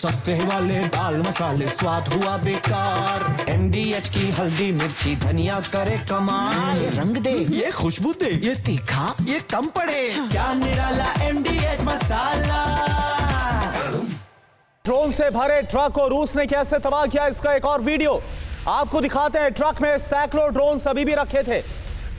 सस्ते वाले दाल मसाले स्वाद हुआ बेकार। MDH की हल्दी मिर्ची धनिया करे कमाल। ये रंग दे, ये खुशबू दे, ये तीखा, ये कम पड़े। क्या निराला MDH मसाला। ड्रोन से भरे ट्रक को रूस ने कैसे तबाह किया, इसका एक और वीडियो आपको दिखाते हैं। ट्रक में सैकड़ों ड्रोन अभी भी रखे थे।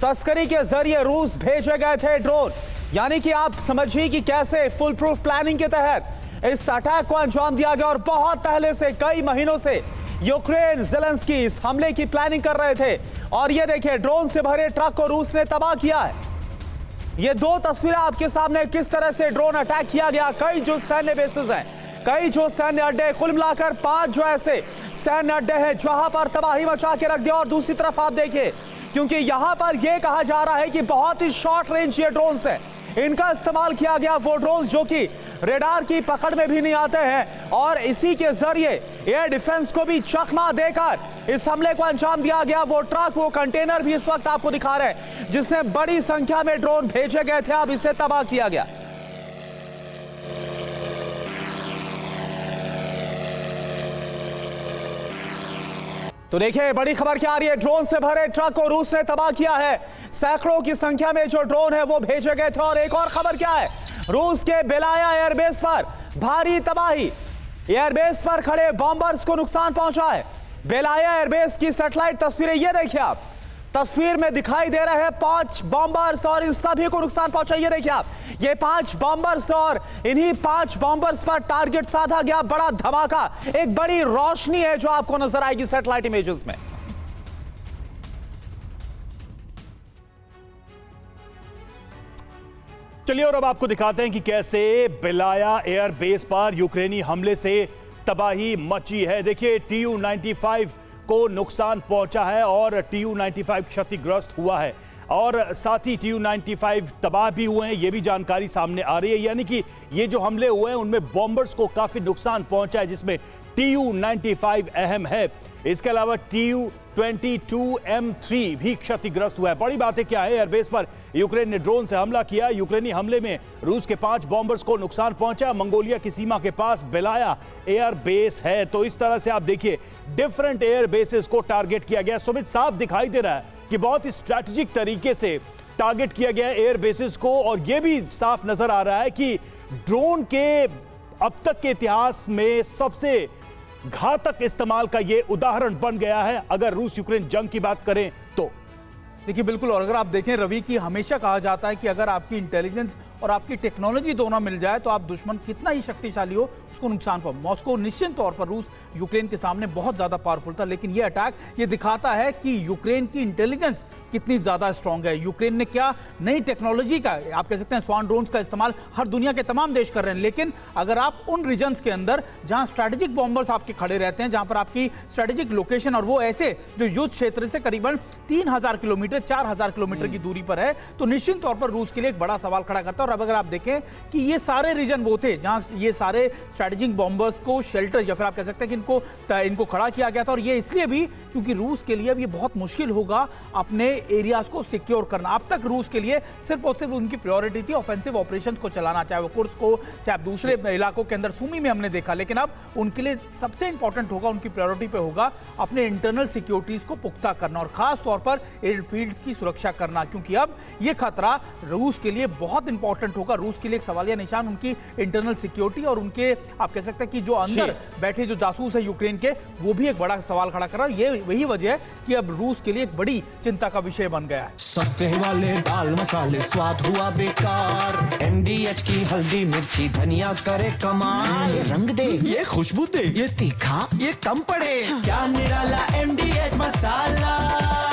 तस्करी के जरिए रूस भेजे गए थे ड्रोन। यानी कि आप समझिए कि कैसे फुल प्रूफ प्लानिंग के तहत इस अटैक को अंजाम दिया गया। और बहुत पहले से, कई महीनों से यूक्रेन ज़ेलेंस्की इस हमले की प्लानिंग कर रहे थे। और ये देखिए, ड्रोन से भरे ट्रक को रूस ने तबाह किया है। ये दो तस्वीरें आपके सामने, किस तरह से ड्रोन अटैक किया गया। कई जो सैन्य बेसेस हैं, कई जो सैन्य अड्डे, कुल मिलाकर 5 जो ऐसे सैन्य अड्डे हैं जहां पर तबाही मचा के रख दिया। और दूसरी तरफ आप देखिए, क्योंकि यहां पर यह कहा जा रहा है कि बहुत ही शॉर्ट रेंज ये ड्रोन्स हैं, इनका इस्तेमाल किया गया। वो ड्रोन्स जो कि रेडार की पकड़ में भी नहीं आते हैं, और इसी के जरिए एयर डिफेंस को भी चकमा देकर इस हमले को अंजाम दिया गया। वो ट्रक, वो कंटेनर भी इस वक्त आपको दिखा रहे हैं जिसमें बड़ी संख्या में ड्रोन भेजे गए थे। अब इसे तबाह किया गया। तो देखिए, बड़ी खबर क्या आ रही है। ड्रोन से भरे ट्रक को रूस ने तबाह किया है। सैकड़ों की संख्या में जो ड्रोन है वो भेजे गए थे। और एक और खबर क्या है, रूस के बेलाया एयरबेस पर भारी तबाही। एयरबेस पर खड़े बॉम्बर्स को नुकसान पहुंचा है। बेलाया एयरबेस की सैटेलाइट तस्वीरें ये देखिए आप, तस्वीर में दिखाई दे रहे हैं 5 बॉम्बर्स, और इन सभी को नुकसान पहुंचा। ये देखिए आप, ये 5 बॉम्बर्स, और इन्हीं 5 बॉम्बर्स पर टारगेट साधा गया। बड़ा धमाका, एक बड़ी रोशनी है जो आपको नजर आएगी सैटेलाइट इमेजेस में। चलिए, और अब आपको दिखाते हैं कि कैसे बेलाया एयरबेस पर यूक्रेनी हमले से तबाही मची है। देखिए, Tu-95 को नुकसान पहुंचा है और Tu-95 क्षतिग्रस्त हुआ है, और साथ ही Tu-95 तबाह भी हुए हैं, ये भी जानकारी सामने आ रही है। यानी कि ये जो हमले हुए हैं उनमें बॉम्बर्स को काफी नुकसान पहुंचा है, जिसमें Tu-95 अहम है। इसके अलावा Tu-22M3 भी क्षतिग्रस्त हुआ है। बड़ी बात है क्या है, एयरबेस पर यूक्रेन ने ड्रोन से हमला किया। यूक्रेनी हमले में रूस के 5 बॉम्बर्स को नुकसान पहुंचा। मंगोलिया की सीमा के पास बेलाया एयरबेस है। तो इस तरह से आप देखिए, डिफरेंट एयरबेसेस को टारगेट किया गया। सुमित, साफ दिखाई दे रहा है कि बहुत ही स्ट्रैटेजिक तरीके से टारगेट किया गया एयरबेसेस को। और यह भी साफ नजर आ रहा है कि ड्रोन के अब तक के इतिहास में सबसे घातक इस्तेमाल का यह उदाहरण बन गया है, अगर रूस यूक्रेन जंग की बात करें तो। देखिए, बिल्कुल। और अगर आप देखें रवि, की हमेशा कहा जाता है कि अगर आपकी इंटेलिजेंस और आपकी टेक्नोलॉजी दोनों मिल जाए तो आप दुश्मन कितना ही शक्तिशाली हो उसको नुकसान पहुंचाए। मॉस्को निश्चित तौर पर रूस यूक्रेन के सामने बहुत ज्यादा पावरफुल था, लेकिन ये अटैक ये दिखाता है कि यूक्रेन की इंटेलिजेंस कितनी ज्यादा स्ट्रांग है। यूक्रेन ने क्या नई टेक्नोलॉजी का, आप कह सकते हैं स्वान ड्रोन्स का इस्तेमाल हर दुनिया के तमाम देश कर रहे हैं। लेकिन अगर आप उन रीजन्स के अंदर जहां स्ट्रेटेजिक बॉम्बर्स आपके खड़े रहते हैं, जहां पर आपकी स्ट्रेटेजिक लोकेशन, और वो ऐसे जो युद्ध क्षेत्र से करीबन 3000 किलोमीटर 4000 किलोमीटर की दूरी पर है, तो निश्चित तौर पर रूस के लिए एक बड़ा सवाल खड़ा करता है। और अब अगर आप देखें कि ये सारे रीजन वो थे जहां ये सारे स्ट्रेटेजिक बॉम्बर्स को शेल्टर, या फिर आप कह सकते हैं कि इनको खड़ा किया गया था। और ये इसलिए भी क्योंकि रूस के लिए अब ये बहुत मुश्किल होगा अपने एरियाज को सिक्योर करना। अब तक रूस के लिए सिर्फ और सिर्फ उनकी प्रायोरिटी थी ऑफेंसिव ऑपरेशंस को चलाना, चाहे वो कुर्स्क को, चाहे दूसरे इलाकों के अंदर सुमी में हमने देखा। लेकिन अब उनके लिए सबसे इंपॉर्टेंट होगा, उनकी प्रायोरिटी पे होगा अपने इंटरनल सिक्योरिटीज को पुख्ता करना, और खास तौर पर एयरफील्ड्स की सुरक्षा करना, क्योंकि अब ये खतरा रूस के लिए बहुत इंपॉर्टेंट होगा। रूस के लिए एक सवालिया निशान उनकी इंटरनल सिक्योरिटी, और उनके आप कह सकते हैं कि जो अंदर बैठे जो जासूस है यूक्रेन के, वो भी एक बड़ा सवाल खड़ा कर रहा है। ये वही वजह है कि अब रूस के लिए एक बड़ी चिंता का विषय बन गया है। सस्ते वाले दाल मसाले स्वाद हुआ बेकार। MDH की हल्दी मिर्ची धनिया करे कमाल। ये रंग दे, ये खुशबू दे, ये तीखा, ये कम पड़े। क्या निराला MDH मसाला।